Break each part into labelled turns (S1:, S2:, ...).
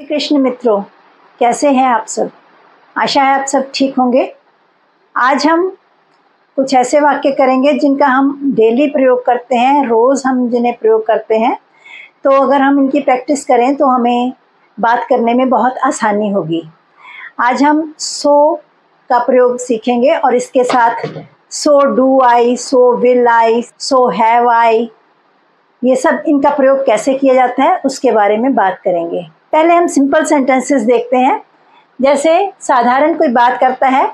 S1: कृष्ण मित्रों, कैसे हैं आप सब। आशा है आप सब ठीक होंगे। आज हम कुछ ऐसे वाक्य करेंगे जिनका हम डेली प्रयोग करते हैं, रोज़ हम जिन्हें प्रयोग करते हैं। तो अगर हम इनकी प्रैक्टिस करें तो हमें बात करने में बहुत आसानी होगी। आज हम सो का प्रयोग सीखेंगे और इसके साथ so do I, so will I, so have I, ये सब इनका प्रयोग कैसे किया जाता है उसके बारे में बात करेंगे। पहले हम सिंपल सेंटेंसेस देखते हैं। जैसे साधारण कोई बात करता है,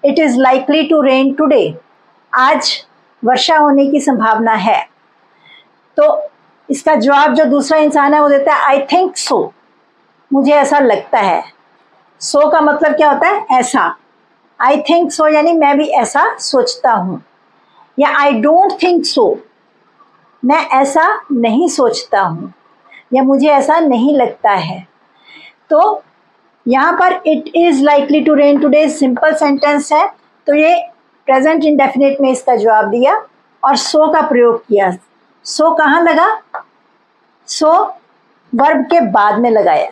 S1: it is likely to rain today, आज वर्षा होने की संभावना है। तो इसका जवाब जो दूसरा इंसान है वो देता है आई थिंक सो, मुझे ऐसा लगता है। सो का मतलब क्या होता है? ऐसा। आई थिंक सो यानी मैं भी ऐसा सोचता हूँ। या आई डोंट थिंक सो, मैं ऐसा नहीं सोचता हूँ या मुझे ऐसा नहीं लगता है। तो यहाँ पर it is likely to rain today simple sentence है, तो ये प्रेजेंट इंडेफिनिट में इसका जवाब दिया और सो का प्रयोग किया। सो कहाँ लगा? सो वर्ब के बाद में लगाया।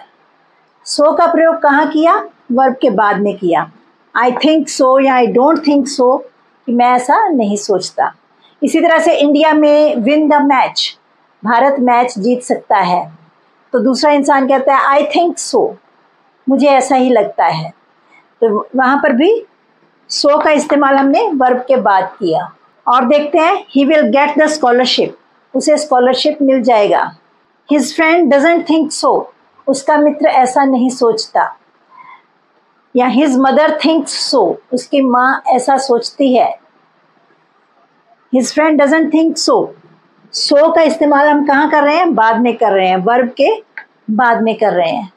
S1: सो का प्रयोग कहाँ किया? वर्ब के बाद में किया। आई थिंक सो या आई डोंट थिंक सो कि मैं ऐसा नहीं सोचता। इसी तरह से इंडिया में win the match, Bharat match जीत सकता है, तो दूसरा इंसान कहता है आई थिंक सो, मुझे ऐसा ही लगता है। तो वहाँ पर भी सो का इस्तेमाल हमने वर्ब के बाद किया। और देखते हैं, he will get the scholarship, उसे स्कॉलरशिप मिल जाएगा। हिज फ्रेंड डजंट थिंक सो, उसका मित्र ऐसा नहीं सोचता। या हिज मदर थिंक्स सो, उसकी माँ ऐसा सोचती है। His friend doesn't think so, so का इस्तेमाल हम कहाँ कर रहे हैं? बाद में कर रहे हैं, वर्ब के बाद में कर रहे हैं।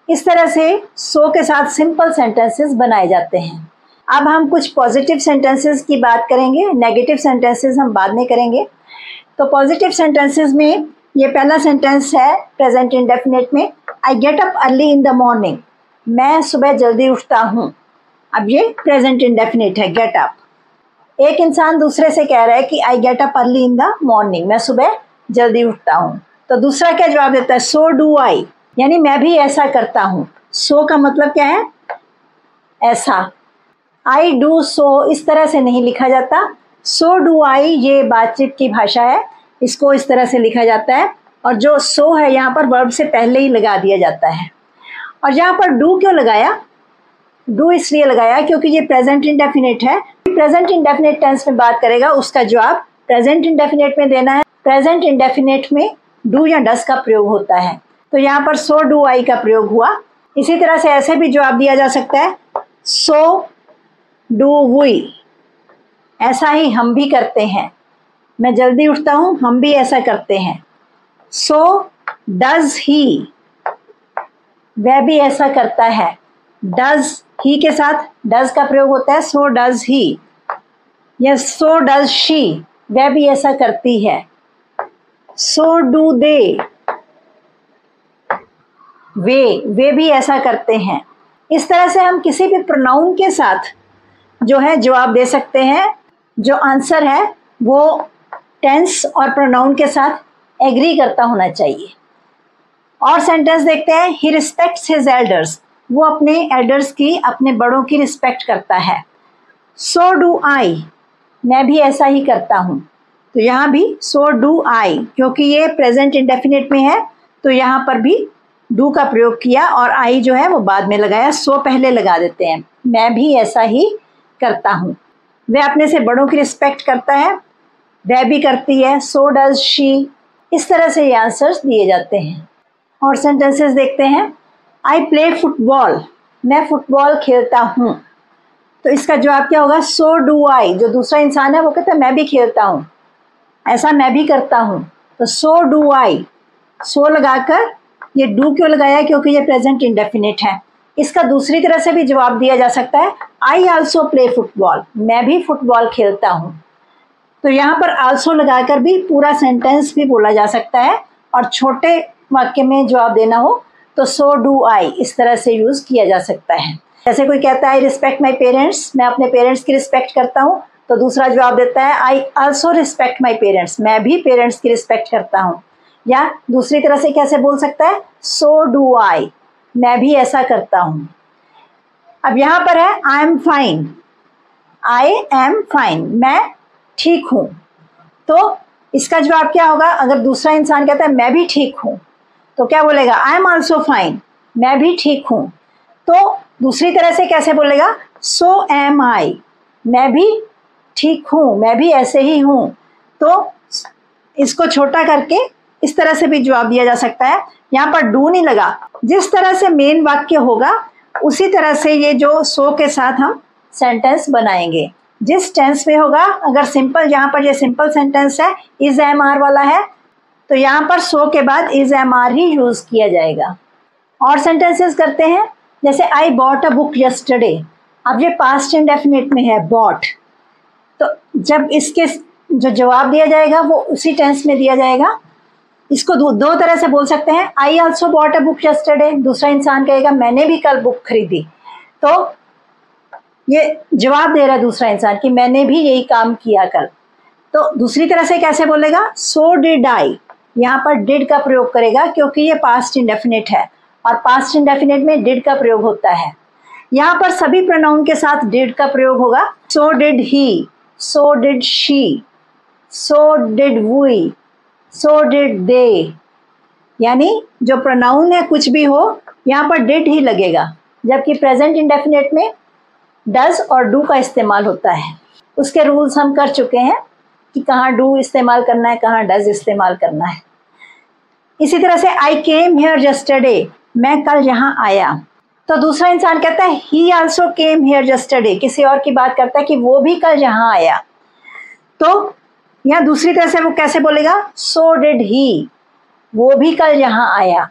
S1: इस तरह से सो के साथ सिंपल सेंटेंसेस बनाए जाते हैं। अब हम कुछ पॉजिटिव सेंटेंसेस की बात करेंगे, नेगेटिव सेंटेंसेस हम बाद में करेंगे। तो पॉजिटिव सेंटेंसेस में ये पहला सेंटेंस है प्रेजेंट इंडेफिनिट में, I get up early in the morning, मैं सुबह जल्दी उठता हूँ। अब ये प्रेजेंट इंडेफिनिट है, गेट अप। एक इंसान दूसरे से कह रहा है कि I get up early in the morning, मैं सुबह जल्दी उठता हूँ। तो दूसरा क्या जवाब देता है? सो डू आई, यानी मैं भी ऐसा करता हूँ। सो का मतलब क्या है? ऐसा। आई डू सो इस तरह से नहीं लिखा जाता। सो डू आई ये बातचीत की भाषा है, इसको इस तरह से लिखा जाता है। और जो सो है यहाँ पर वर्ब से पहले ही लगा दिया जाता है। और यहाँ पर डू क्यों लगाया? डू इसलिए लगाया क्योंकि ये प्रेजेंट इंडेफिनिट है। प्रेजेंट इंडेफिनिट टेंस में बात करेगा, उसका जवाब प्रेजेंट इंडेफिनिट में देना है। प्रेजेंट इंडेफिनिट में डू या डस का प्रयोग होता है, तो यहाँ पर सो डू आई का प्रयोग हुआ। इसी तरह से ऐसे भी जवाब दिया जा सकता है, सो डू वी, ऐसा ही हम भी करते हैं। मैं जल्दी उठता हूँ, हम भी ऐसा करते हैं। सो डज ही, वह भी ऐसा करता है। डज ही के साथ डज का प्रयोग होता है, सो डज ही। या सो डज शी, वह भी ऐसा करती है। सो डू दे, वे भी ऐसा करते हैं। इस तरह से हम किसी भी प्रोनाउन के साथ जो है जवाब दे सकते हैं। जो आंसर है वो टेंस और प्रोनाउन के साथ एग्री करता होना चाहिए। और सेंटेंस देखते हैं, ही रिस्पेक्ट्स हिज एल्डर्स, वो अपने एल्डर्स की, अपने बड़ों की रिस्पेक्ट करता है। सो डू आई, मैं भी ऐसा ही करता हूँ। तो यहाँ भी सो डू आई, क्योंकि ये प्रेजेंट इंडेफिनिट में है तो यहाँ पर भी डू का प्रयोग किया और आई जो है वो बाद में लगाया, सो पहले लगा देते हैं। मैं भी ऐसा ही करता हूँ। वह अपने से बड़ों की रिस्पेक्ट करता है, वह भी करती है। So does she. इस तरह से ये आंसर्स दिए जाते हैं। और सेंटेंसेस देखते हैं, आई प्ले फुटबॉल, मैं फुटबॉल खेलता हूँ। तो इसका जवाब क्या होगा? So do I. जो दूसरा इंसान है वो कहता है मैं भी खेलता हूँ, ऐसा मैं भी करता हूँ। तो सो डू आई, सो लगाकर ये डू क्यों लगाया? क्योंकि ये प्रेजेंट इंडेफिनिट है। इसका दूसरी तरह से भी जवाब दिया जा सकता है, आई आल्सो प्ले फुटबॉल, मैं भी फुटबॉल खेलता हूँ। तो यहाँ पर आल्सो लगाकर भी पूरा सेंटेंस भी बोला जा सकता है। और छोटे वाक्य में जवाब देना हो तो सो डू आई इस तरह से यूज किया जा सकता है। जैसे कोई कहता है आई रिस्पेक्ट माई पेरेंट्स, मैं अपने पेरेंट्स की रिस्पेक्ट करता हूँ, तो दूसरा जवाब देता है I also respect my parents, मैं भी पेरेंट्स की रिस्पेक्ट करता हूँ। या दूसरी तरह से कैसे बोल सकता है? सो डू आई, मैं भी ऐसा करता हूँ। अब यहाँ पर है I am fine, I am fine, मैं ठीक हूँ। तो इसका जवाब क्या होगा? अगर दूसरा इंसान कहता है मैं भी ठीक हूँ, तो क्या बोलेगा? आई एम ऑल्सो फाइन, मैं भी ठीक हूँ। तो दूसरी तरह से कैसे बोलेगा? सो एम आई, मैं भी ठीक हूँ, मैं भी ऐसे ही हूँ। तो इसको छोटा करके इस तरह से भी जवाब दिया जा सकता है। यहाँ पर डू नहीं लगा, जिस तरह से मेन वाक्य होगा उसी तरह से ये जो सो के साथ हम सेंटेंस बनाएंगे। जिस टेंस में होगा, अगर सिंपल, यहाँ पर ये सिंपल सेंटेंस है, इज एम आर वाला है, तो यहाँ पर सो के बाद इज एम आर ही यूज किया जाएगा। और सेंटेंसेस करते हैं, जैसे I bought a book yesterday. अब ये पास्ट इंडेफिनिट में है बॉट, तो जब इसके जो जवाब दिया जाएगा वो उसी टेंस में दिया जाएगा। इसको दो तरह से बोल सकते हैं। I also bought a book yesterday, दूसरा इंसान कहेगा मैंने भी कल बुक खरीदी, तो ये जवाब दे रहा है दूसरा इंसान कि मैंने भी यही काम किया कल। तो दूसरी तरह से कैसे बोलेगा? सो डिड आई, यहाँ पर डिड का प्रयोग करेगा क्योंकि ये पास्ट इंडेफिनिट है और पास्ट इंडेफिनिट में डिड का प्रयोग होता है। यहाँ पर सभी प्रोनाउन के साथ डिड का प्रयोग होगा। So did he, so did she, so did we, so did they, यानी जो प्रोनाउन है कुछ भी हो यहाँ पर डिड ही लगेगा, जबकि प्रेजेंट इंडेफिनिट में डज और डू का इस्तेमाल होता है। उसके रूल्स हम कर चुके हैं कि कहाँ डू इस्तेमाल करना है, कहाँ डज इस्तेमाल करना है। इसी तरह से आई केम हियर यस्टरडे, मैं कल यहाँ आया, तो दूसरा इंसान कहता है ही आल्सो केम हियर यस्टरडे, किसी और की बात करता है कि वो भी कल यहाँ आया। तो यहाँ दूसरी तरह से वो कैसे बोलेगा? सो डिड ही, वो भी कल यहाँ आया।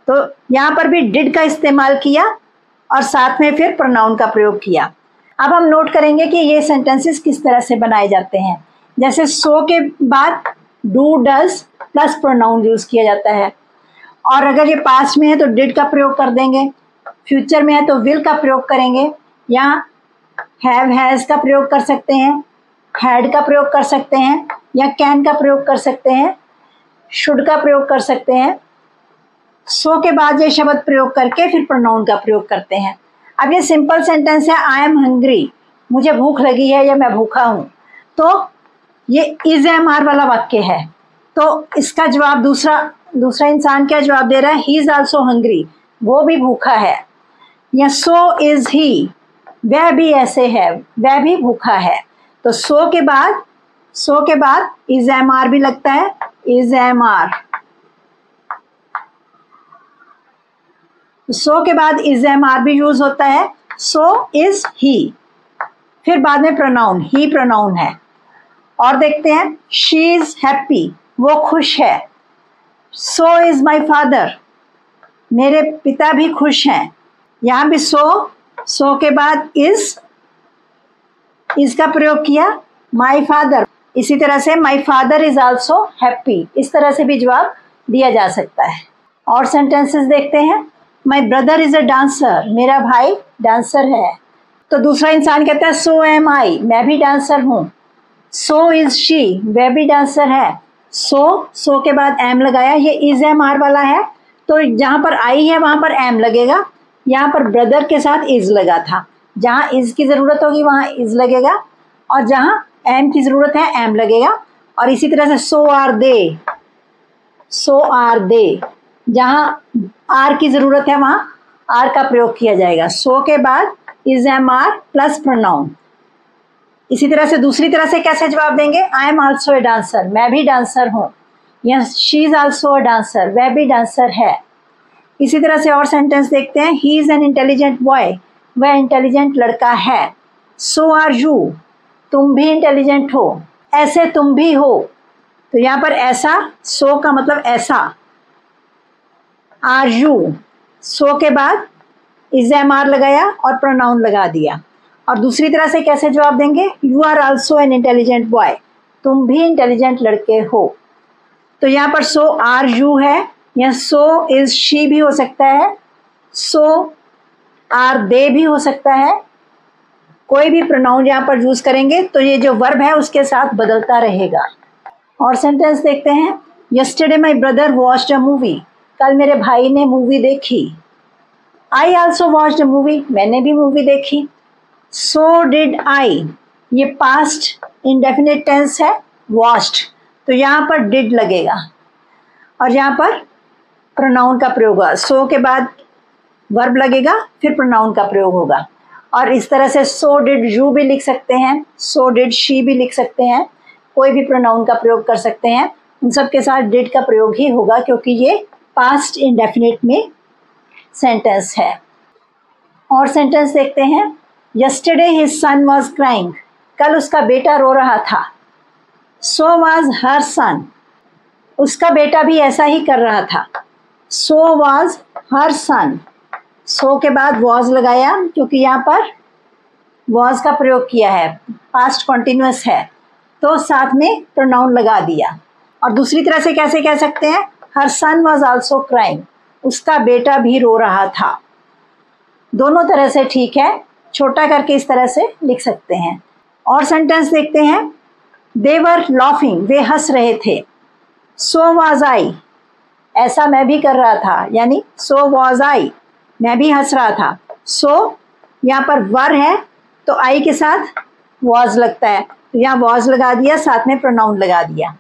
S1: तो यहाँ पर भी डिड का इस्तेमाल किया और साथ में फिर प्रोनाउन का प्रयोग किया। अब हम नोट करेंगे कि ये सेंटेंसेस किस तरह से बनाए जाते हैं। जैसे सो के बाद do does plus pronoun use किया जाता है, और अगर ये पास्ट में है तो डिड का प्रयोग कर देंगे, फ्यूचर में है तो विल का प्रयोग करेंगे। यहाँ हैव हैज का प्रयोग कर सकते हैं, हैड का प्रयोग कर सकते हैं, या कैन का प्रयोग कर सकते हैं, शुड का प्रयोग कर सकते हैं। सो के बाद ये शब्द प्रयोग करके फिर प्रोनाउन का प्रयोग करते हैं। अब ये सिंपल सेंटेंस है आई एम हंग्री, मुझे भूख लगी है या मैं भूखा हूँ, तो ये इज एम आर वाला वाक्य है। तो इसका जवाब दूसरा इंसान क्या जवाब दे रहा है? ही इज ऑल्सो हंग्री, वो भी भूखा है। या सो इज ही, वह भी ऐसे है, वह भी भूखा है। तो सो के बाद इज एम आर भी लगता है, इज एम आर। सो के बाद इज एम आर भी यूज होता है। सो इज ही, फिर बाद में प्रोनाउन, ही प्रोनाउन है। और देखते हैं, शी इज हैप्पी, वो खुश है। सो इज माई फादर, मेरे पिता भी खुश हैं। यहाँ भी सो के बाद इज का प्रयोग किया, माई फादर। इसी तरह से my father is also happy, इस तरह से भी जवाब दिया जा सकता है। और सेंटेंसेस देखते हैं। My brother is a dancer, मेरा भाई डांसर है। तो दूसरा इंसान कहता है सो एम आई, मैं भी डांसर हूँ। सो इज शी, वह भी डांसर है। सो के बाद एम लगाया, ये इज एम आर वाला है, तो जहाँ पर आई है वहाँ पर एम लगेगा। यहाँ पर ब्रदर के साथ इज लगा था, जहाँ इज की ज़रूरत होगी वहाँ इज लगेगा, और जहाँ एम की ज़रूरत है एम लगेगा। और इसी तरह से सो आर दे, जहाँ आर की ज़रूरत है वहाँ आर का प्रयोग किया जाएगा। सो के बाद is am are plus pronoun. इसी तरह से दूसरी तरह से कैसे जवाब देंगे? I am also a dancer, मैं भी डांसर हूँ। या she is also a dancer, वह भी डांसर है। इसी तरह से और सेंटेंस देखते हैं। He is an intelligent boy, वह इंटेलिजेंट लड़का है। सो आर यू, तुम भी इंटेलिजेंट हो, ऐसे तुम भी हो। तो यहाँ पर ऐसा, सो का मतलब ऐसा। आर यू, सो के बाद इज एम आर लगाया और प्रोनाउन लगा दिया। और दूसरी तरह से कैसे जवाब देंगे? You are also an intelligent boy, तुम भी इंटेलिजेंट लड़के हो। तो यहाँ पर सो आर यू है, या सो इज शी भी हो सकता है, सो आर दे भी हो सकता है। कोई भी प्रोनाउन यहाँ पर यूज करेंगे तो ये जो वर्ब है उसके साथ बदलता रहेगा। और सेंटेंस देखते हैं। Yesterday my brother watched a movie, कल मेरे भाई ने मूवी देखी। I also watched a movie, मैंने भी मूवी देखी। सो डिड आई, ये पास्ट इंडेफिनिट टेंस है, वॉच्ड, तो यहाँ पर डिड लगेगा और यहाँ पर प्रोनाउन का प्रयोग होगा। सो के बाद वर्ब लगेगा, फिर प्रोनाउन का प्रयोग होगा। और इस तरह से सो डिड यू भी लिख सकते हैं, सो डिड शी भी लिख सकते हैं, कोई भी प्रोनाउन का प्रयोग कर सकते हैं। उन सब के साथ डिड का प्रयोग ही होगा क्योंकि ये पास्ट इंडेफिनिट में सेंटेंस है। और सेंटेंस देखते हैं। Yesterday his son was crying, कल उसका बेटा रो रहा था। सो वॉज हर सन, उसका बेटा भी ऐसा ही कर रहा था। सो वॉज हर सन, सो के बाद वॉज लगाया क्योंकि यहाँ पर वॉज का प्रयोग किया है, पास्ट कॉन्टिन्यूअस है, तो साथ में प्रोनाउन लगा दिया। और दूसरी तरह से कैसे कह सकते हैं, हर सन वॉज ऑल्सो क्राइंग, उसका बेटा भी रो रहा था। दोनों तरह से ठीक है, छोटा करके इस तरह से लिख सकते हैं। और सेंटेंस देखते हैं। दे वर लॉफिंग, वे हंस रहे थे। सो वॉज आई, ऐसा मैं भी कर रहा था, यानी सो वॉज आई, मैं भी हंस रहा था। सो यहाँ पर वर है तो आई के साथ वॉज लगता है, तो यहाँ वॉज लगा दिया, साथ में प्रोनाउन लगा दिया।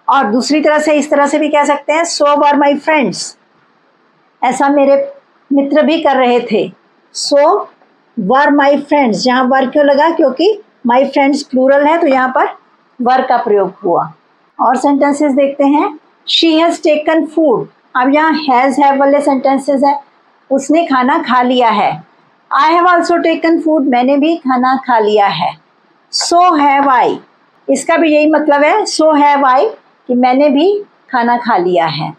S1: और दूसरी तरह से इस तरह से भी कह सकते हैं, सो वर माई फ्रेंड्स, ऐसा मेरे मित्र भी कर रहे थे। सो वर माई फ्रेंड्स, जहाँ वर क्यों लगा, क्योंकि माई फ्रेंड्स प्लूरल है तो यहाँ पर वर का प्रयोग हुआ। और सेंटेंसेस देखते हैं। शी हैज़ टेकन फूड, अब यहाँ हैज़ हैव वाले सेंटेंसेस है, उसने खाना खा लिया है। I have also taken food, मैंने भी खाना खा लिया है। सो हैव आई, इसका भी यही मतलब है, सो हैव आई, कि मैंने भी खाना खा लिया है।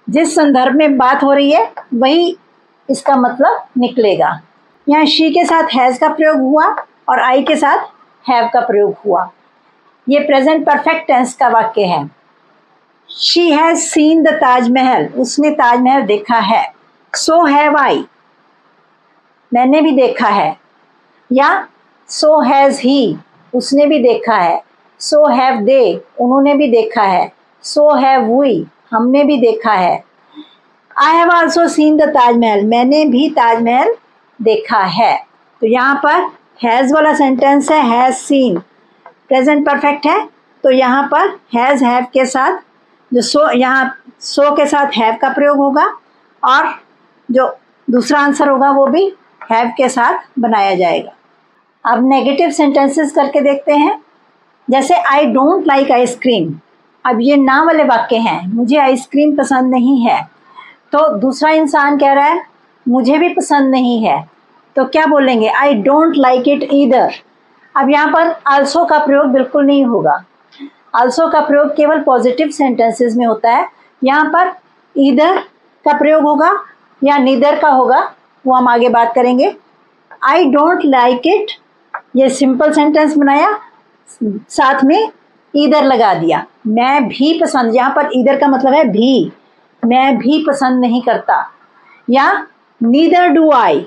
S1: जिस संदर्भ में बात हो रही है वही इसका मतलब निकलेगा। यहाँ शी के साथ हैज़ का प्रयोग हुआ और आई के साथ हैव का प्रयोग हुआ। ये प्रेजेंट परफेक्ट टेंस का वाक्य है। She has seen the Taj Mahal, उसने ताजमहल देखा है। सो हैव आई, मैंने भी देखा है। या सो हैज़ ही, उसने भी देखा है। सो हैव दे, उन्होंने भी देखा है। सो हैव वी, हमने भी देखा है। I have also seen the Taj Mahal, मैंने भी ताजमहल देखा है। तो यहाँ पर हैज़ वाला सेंटेंस है, हैज़ सीन, प्रेजेंट परफेक्ट है, तो यहाँ पर हैज़ हैव के साथ जो सो, यहाँ सो के साथ हैव का प्रयोग होगा और जो दूसरा आंसर होगा वो भी हैव के साथ बनाया जाएगा। अब नेगेटिव सेंटेंसेस करके देखते हैं। जैसे आई डोंट लाइक आइसक्रीम, अब ये ना वाले वाक्य हैं, मुझे आइसक्रीम पसंद नहीं है। तो दूसरा इंसान कह रहा है मुझे भी पसंद नहीं है, तो क्या बोलेंगे, I don't like it either. अब यहाँ पर आल्सो का प्रयोग बिल्कुल नहीं होगा। आल्सो का प्रयोग केवल पॉजिटिव सेंटेंसेस में होता है। यहाँ पर ईदर का प्रयोग होगा या नीदर का होगा, वो हम आगे बात करेंगे। आई डोंट लाइक इट, ये सिंपल सेंटेंस बनाया, साथ में ईदर लगा दिया। मैं भी पसंद, यहाँ पर ईदर का मतलब है भी, मैं भी पसंद नहीं करता। या नीदर डू आई,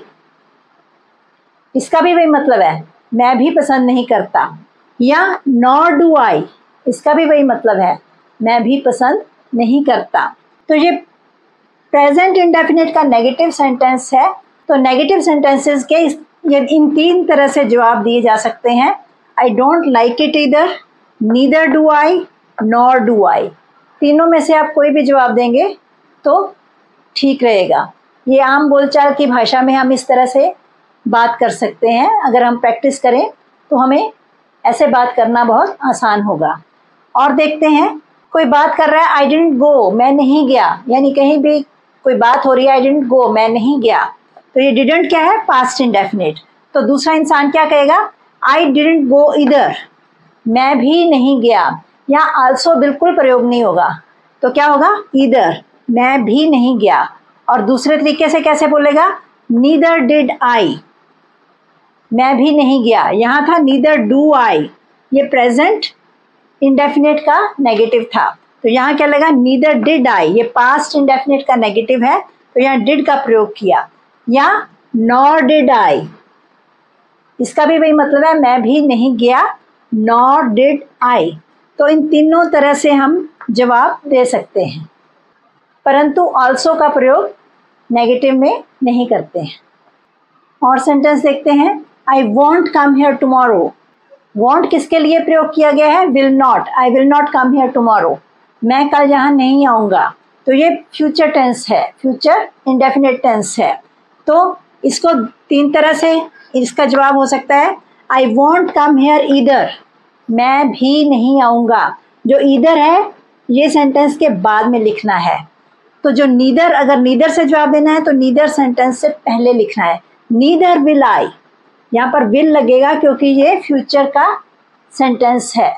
S1: इसका भी वही मतलब है, मैं भी पसंद नहीं करता। या नॉर डू आई, इसका भी वही मतलब है, मैं भी पसंद नहीं करता। तो ये प्रेजेंट इंडेफिनिट का नेगेटिव सेंटेंस है। तो नेगेटिव सेंटेंसेस के इन तीन तरह से जवाब दिए जा सकते हैं। I don't like it either, neither do I, nor do I. तीनों में से आप कोई भी जवाब देंगे तो ठीक रहेगा। ये आम बोलचाल की भाषा में हम इस तरह से बात कर सकते हैं। अगर हम प्रैक्टिस करें तो हमें ऐसे बात करना बहुत आसान होगा। और देखते हैं, कोई बात कर रहा है, आई डिडंट गो, मैं नहीं गया, यानी कहीं भी कोई बात हो रही है, आई डिडंट गो, मैं नहीं गया, तो ये डिडंट क्या है, पास्ट इंडेफिनिट। तो दूसरा इंसान क्या कहेगा, आई डिडंट गो इधर, मैं भी नहीं गया। यहाँ आल्सो बिल्कुल प्रयोग नहीं होगा, तो क्या होगा, इधर, मैं भी नहीं गया। और दूसरे तरीके से कैसे बोलेगा, नीदर डिड आई, मैं भी नहीं गया। यहाँ था नीदर डू आई, ये प्रेजेंट इंडेफिनिट का नेगेटिव था, तो यहाँ क्या लगा, नीदर डिड आई, ये पास्ट इंडेफिनिट का नेगेटिव है, तो यहाँ डिड का प्रयोग किया। या नॉर डिड आई, इसका भी वही मतलब है, मैं भी नहीं गया, नॉर डिड आई। तो इन तीनों तरह से हम जवाब दे सकते हैं, परंतु ऑल्सो का प्रयोग नेगेटिव में नहीं करते हैं। और सेंटेंस देखते हैं, I want come here tomorrow. Want किसके लिए प्रयोग किया गया है? Will not. I will not come here tomorrow, मैं कल यहाँ नहीं आऊँगा। तो ये फ्यूचर टेंस है, फ्यूचर इंडेफिनिट टेंस है। तो इसको तीन तरह से इसका जवाब हो सकता है। I want come here either, मैं भी नहीं आऊँगा। जो ईदर है ये सेंटेंस के बाद में लिखना है। तो जो नीदर, अगर नीदर से जवाब देना है तो नीदर सेंटेंस से पहले लिखना है। नीदर विल आई, यहाँ पर विल लगेगा क्योंकि ये फ्यूचर का सेंटेंस है।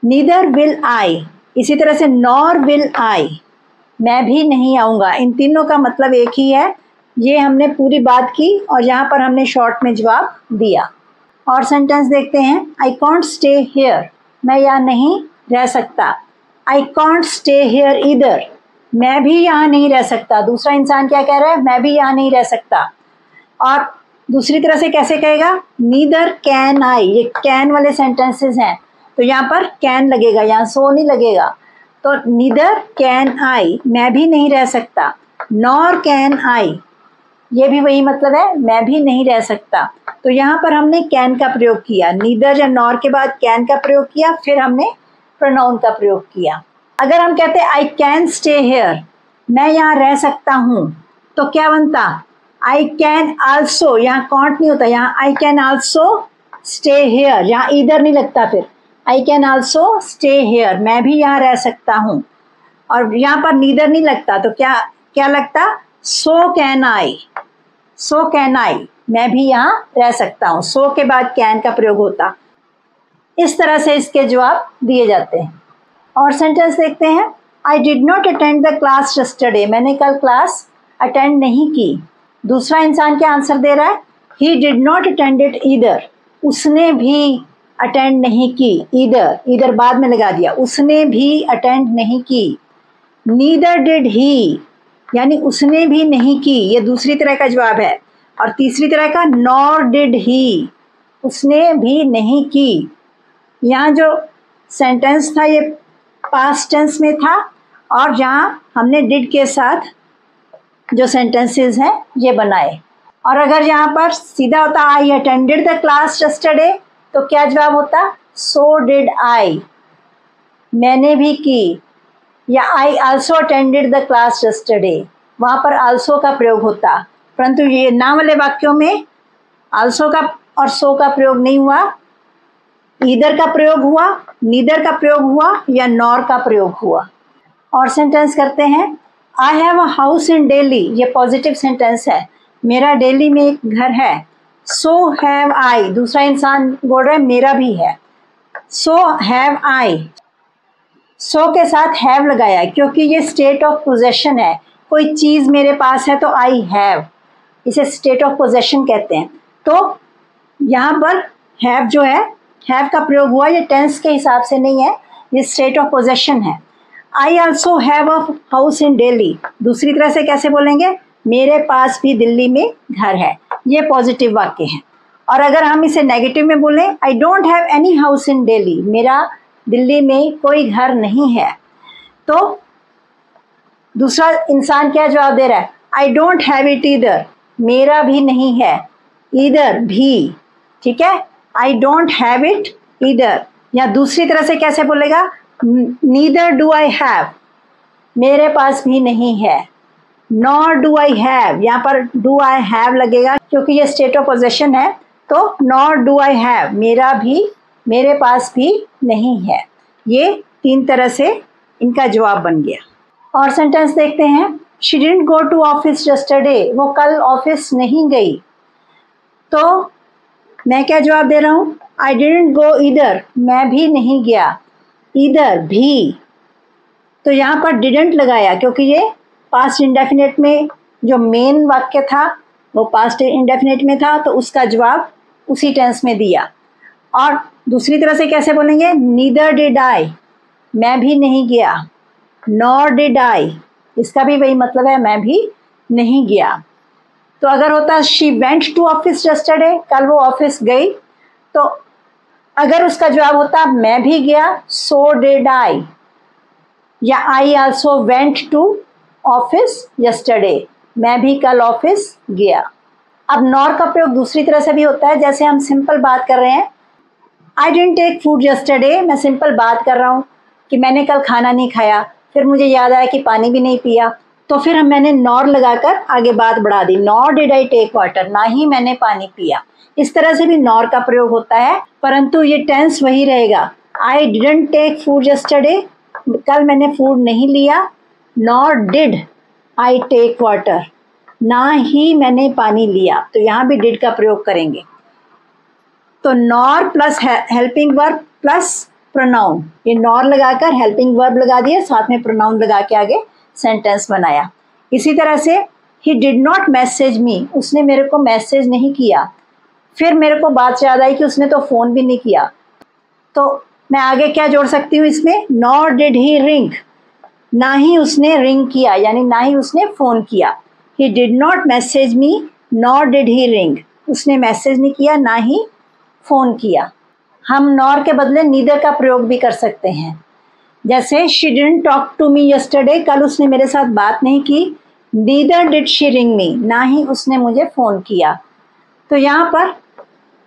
S1: Neither will I. इसी तरह से नॉर विल आई, मैं भी नहीं आऊँगा। इन तीनों का मतलब एक ही है। ये हमने पूरी बात की और यहाँ पर हमने शॉर्ट में जवाब दिया। और सेंटेंस देखते हैं, आई कॉन्ट स्टे हेयर, मैं यहाँ नहीं रह सकता। I can't stay here either, मैं भी यहाँ नहीं रह सकता। दूसरा इंसान क्या कह रहा है? मैं भी यहाँ नहीं रह सकता। और दूसरी तरह से कैसे कहेगा? Neither can I. ये कैन वाले सेंटेंसेस हैं तो यहाँ पर कैन लगेगा, यहाँ सो नहीं लगेगा। तो नीदर कैन आई, मैं भी नहीं रह सकता। नॉर कैन आई, ये भी वही मतलब है, मैं भी नहीं रह सकता। तो यहाँ पर हमने कैन का प्रयोग किया, नीदर या नॉर के बाद कैन का प्रयोग किया, फिर हमने प्रोनाउन का प्रयोग किया। अगर हम कहते हैं आई कैन स्टे हेयर, मैं यहाँ रह सकता हूँ, तो क्या बनता? आई कैन आल्सो, यहाँ कॉन्ट नहीं होता, यहाँ I can also stay here, यहाँ ईदर नहीं लगता। फिर I can also stay here, मैं भी यहाँ रह सकता हूँ। और यहाँ पर नीदर नहीं लगता तो क्या क्या लगता? So can I, so can I, मैं भी यहाँ रह सकता हूँ। सो के बाद कैन का प्रयोग होता। इस तरह से इसके जवाब दिए जाते हैं। और सेंटेंस देखते हैं, I did not attend the class yesterday, मैंने कल क्लास अटेंड नहीं की। दूसरा इंसान क्या आंसर दे रहा है? He did not attend it either, उसने भी अटेंड नहीं की। ईदर, ईदर बाद में लगा दिया, उसने भी अटेंड नहीं की। नीदर डिड ही, यानी उसने भी नहीं की, ये दूसरी तरह का जवाब है। और तीसरी तरह का नॉर डिड ही, उसने भी नहीं की। यहाँ जो सेंटेंस था ये पास्ट टेंस में था और जहाँ हमने डिड के साथ जो सेंटेंसेस हैं ये बनाए। और अगर यहाँ पर सीधा होता I attended the class yesterday, तो क्या जवाब होता? सो डिड आई, मैंने भी की। या I also attended the class yesterday, वहाँ पर आल्सो का प्रयोग होता। परंतु ये ना वाले वाक्यों में आल्सो का और सो का प्रयोग नहीं हुआ, ईदर का प्रयोग हुआ, नीदर का प्रयोग हुआ या नॉर का प्रयोग हुआ। और सेंटेंस करते हैं, I have a house in Delhi, ये पॉजिटिव सेंटेंस है, मेरा दिल्ली में एक घर है। सो हैव आई, दूसरा इंसान बोल रहा है मेरा भी है। सो हैव आई, सो के साथ हैव लगाया क्योंकि ये स्टेट ऑफ पोजेशन है। कोई चीज़ मेरे पास है तो आई हैव, इसे स्टेट ऑफ पोजेशन कहते हैं। तो यहाँ पर हैव जो है, हैव का प्रयोग हुआ, ये टेंस के हिसाब से नहीं है, ये स्टेट ऑफ पोजेशन है। I also have a house in Delhi, दूसरी तरह से कैसे बोलेंगे? मेरे पास भी दिल्ली में घर है। ये पॉजिटिव वाक्य है। और अगर हम इसे नेगेटिव में बोलें, I don't have any house in Delhi, मेरा दिल्ली में कोई घर नहीं है, तो दूसरा इंसान क्या जवाब दे रहा है? I don't have it either, मेरा भी नहीं है। ईदर भी, ठीक है, I don't have it either. या दूसरी तरह से कैसे बोलेगा? नीदर डू आई हैव, मेरे पास भी नहीं है। नॉर डू आई हैव, यहाँ पर डू आई हैव लगेगा क्योंकि ये स्टेट ऑफ पोजेशन है। तो नॉर डू आई हैव, मेरा भी, मेरे पास भी नहीं है। ये तीन तरह से इनका जवाब बन गया। और सेंटेंस देखते हैं, she didn't go to office yesterday, वो कल ऑफिस नहीं गई। तो मैं क्या जवाब दे रहा हूँ? आई डिडंट गो ईदर, मैं भी नहीं गया। ईदर भी, तो यहाँ पर डिडंट लगाया क्योंकि ये पास्ट इंडेफिनिट में जो मेन वाक्य था वो पास्ट इंडेफिनिट में था, तो उसका जवाब उसी टेंस में दिया। और दूसरी तरह से कैसे बोलेंगे? नीदर डिड आई, मैं भी नहीं गया। नॉर डिड आई, इसका भी वही मतलब है, मैं भी नहीं गया। तो अगर होता she went to office yesterday, कल वो ऑफिस गई, तो अगर उसका जवाब होता मैं भी गया, सो डिड आई, या I also went to office yesterday, मैं भी कल ऑफिस गया। अब नॉर का प्रयोग दूसरी तरह से भी होता है, जैसे हम सिंपल बात कर रहे हैं, I didn't take food yesterday. मैं सिंपल बात कर रहा हूँ कि मैंने कल खाना नहीं खाया, फिर मुझे याद आया कि पानी भी नहीं पिया, तो फिर मैंने नॉर लगाकर आगे बात बढ़ा दी, nor did I take water, ना ही मैंने पानी पिया। इस तरह से भी नॉर का प्रयोग होता है, परंतु ये टेंस वही रहेगा। I didn't take food yesterday, कल मैंने फूड नहीं लिया। Nor did I take water, ना ही मैंने पानी लिया, तो यहाँ भी डिड का प्रयोग करेंगे। तो nor plus helping verb plus pronoun, ये नॉर लगाकर हेल्पिंग वर्ब लगा दिया, साथ में प्रोनाउन लगा के आगे सेंटेंस बनाया। इसी तरह से he did not message me, उसने मेरे को मैसेज नहीं किया। फिर मेरे को बात याद आई कि उसने तो फ़ोन भी नहीं किया, तो मैं आगे क्या जोड़ सकती हूँ इसमें, नॉर डिड ही रिंग, ना ही उसने रिंग किया, यानी ना ही उसने फ़ोन किया। He did not message me nor did he ring, उसने मैसेज नहीं किया, ना ही फ़ोन किया। हम नॉर के बदले नीदर का प्रयोग भी कर सकते हैं, जैसे she didn't talk to me yesterday, कल उसने मेरे साथ बात नहीं की। Neither did she ring me, ना ही उसने मुझे फ़ोन किया। तो यहाँ पर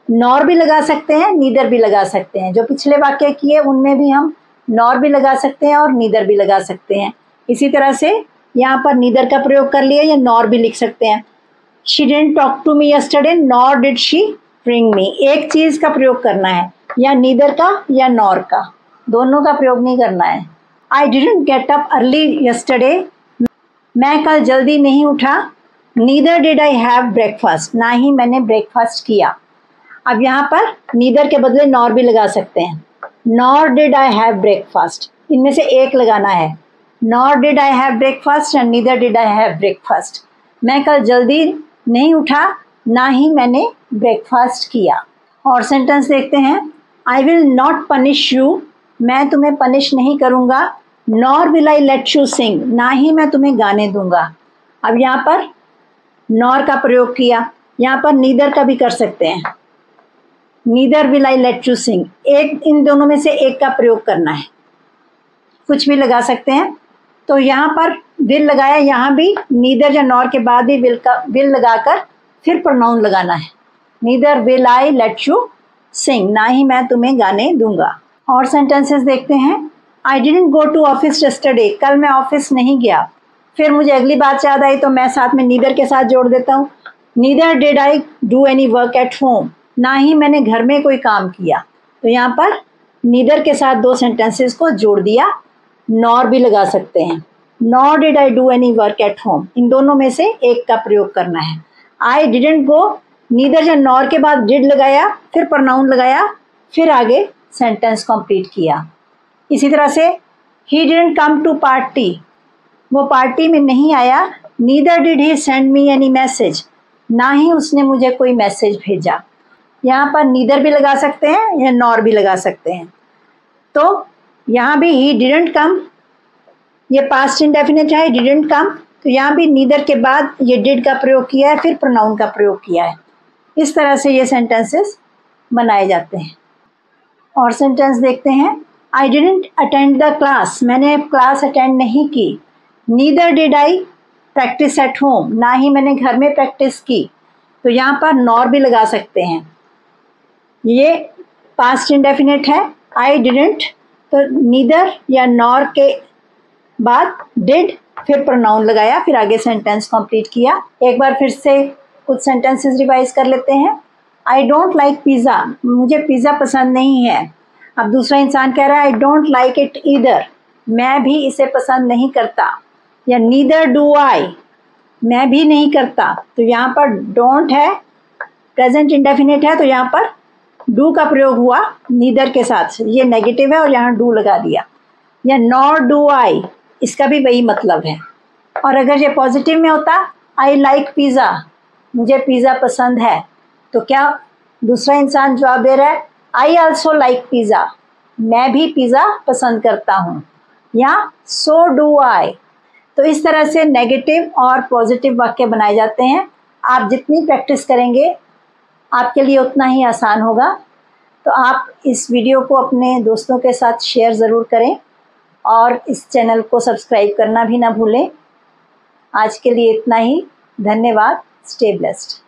S1: नॉर भी लगा सकते हैं, नीदर भी लगा सकते हैं। जो पिछले वाक्य किए उनमें भी हम नॉर भी लगा सकते हैं और नीदर भी लगा सकते हैं। इसी तरह से यहाँ पर नीदर का प्रयोग कर लिया, या नॉर भी लिख सकते हैं। She didn't talk to me yesterday nor did she ring me, एक चीज़ का प्रयोग करना है, या नीदर का या नॉर का, दोनों का प्रयोग नहीं करना है। I didn't get up early yesterday, मैं कल जल्दी नहीं उठा। Neither did I have breakfast, ना ही मैंने ब्रेकफास्ट किया। अब यहाँ पर नीदर के बदले नॉर भी लगा सकते हैं, nor did I have breakfast, इनमें से एक लगाना है। Nor did I have breakfast and neither did I have breakfast, मैं कल जल्दी नहीं उठा, ना ही मैंने ब्रेकफास्ट किया। और सेंटेंस देखते हैं, I will not punish you, मैं तुम्हें पनिश नहीं करूँगा। Nor will I let you sing, ना ही मैं तुम्हें गाने दूंगा। अब यहाँ पर नॉर का प्रयोग किया, यहाँ पर नीदर का भी कर सकते हैं, neither will I let you sing, एक इन दोनों में से एक का प्रयोग करना है, कुछ भी लगा सकते हैं। तो यहाँ पर विल लगाया, यहाँ भी नीदर या नॉर के बाद भी विल लगाकर फिर प्रोनाउन लगाना है, neither will I let you sing, ना ही मैं तुम्हें गाने दूंगा। और सेंटेंसेस देखते हैं, I didn't go to office yesterday, कल मैं ऑफिस नहीं गया। फिर मुझे अगली बात याद आई, तो मैं साथ में नीदर के साथ जोड़ देता हूँ, neither did I do any work at home, ना ही मैंने घर में कोई काम किया। तो यहाँ पर नीदर के साथ दो सेंटेंसेस को जोड़ दिया। नॉर भी लगा सकते हैं, nor did I do any work at home, इन दोनों में से एक का प्रयोग करना है। आई डिडंट गो, नीदर या नॉर के बाद डिड लगाया, फिर प्रोनाउन लगाया, फिर आगे सेंटेंस कंप्लीट किया। इसी तरह से he didn't come to party, वो पार्टी में नहीं आया। Neither did he send me any message, ना ही उसने मुझे कोई मैसेज भेजा। यहाँ पर नीदर भी लगा सकते हैं या नॉर भी लगा सकते हैं। तो यहाँ भी ही डिडंट कम, ये पास्ट इंडेफिनिट है, डिडंट कम, तो यहाँ भी नीदर के बाद ये डिड का प्रयोग किया है, फिर प्रोनाउन का प्रयोग किया है। इस तरह से ये सेंटेंसेस बनाए जाते हैं। और सेंटेंस देखते हैं, I didn't attend the class, मैंने क्लास अटेंड नहीं की। Neither did I practice at home, ना ही मैंने घर में प्रैक्टिस की। तो यहाँ पर नॉर भी लगा सकते हैं, ये पास्ट इंडेफिनिट है। आई डिडंट, तो नीदर या नॉर के बाद डिड, फिर प्रोनाउन लगाया, फिर आगे सेंटेंस कंप्लीट किया। एक बार फिर से कुछ सेंटेंसेस रिवाइज कर लेते हैं। आई डोंट लाइक पिज़्ज़ा, मुझे पिज़्ज़ा पसंद नहीं है। अब दूसरा इंसान कह रहा है I don't like it either, मैं भी इसे पसंद नहीं करता। या नीदर डू आई, मैं भी नहीं करता। तो यहाँ पर डोंट है, प्रेजेंट इंडेफिनिट है, तो यहाँ पर डू का प्रयोग हुआ नीदर के साथ, ये नेगेटिव है और यहाँ डू लगा दिया। या नॉर डू आई, इसका भी वही मतलब है। और अगर ये पॉजिटिव में होता, आई लाइक पिज़्ज़ा, मुझे पिज़्ज़ा पसंद है, तो क्या दूसरा इंसान जवाब दे रहा है आई ऑल्सो लाइक पिज़्ज़ा, मैं भी पिज़्ज़ा पसंद करता हूँ। या सो डू आई। तो इस तरह से नेगेटिव और पॉजिटिव वाक्य बनाए जाते हैं। आप जितनी प्रैक्टिस करेंगे आपके लिए उतना ही आसान होगा। तो आप इस वीडियो को अपने दोस्तों के साथ शेयर ज़रूर करें और इस चैनल को सब्सक्राइब करना भी ना भूलें। आज के लिए इतना ही। धन्यवाद। Stay blessed.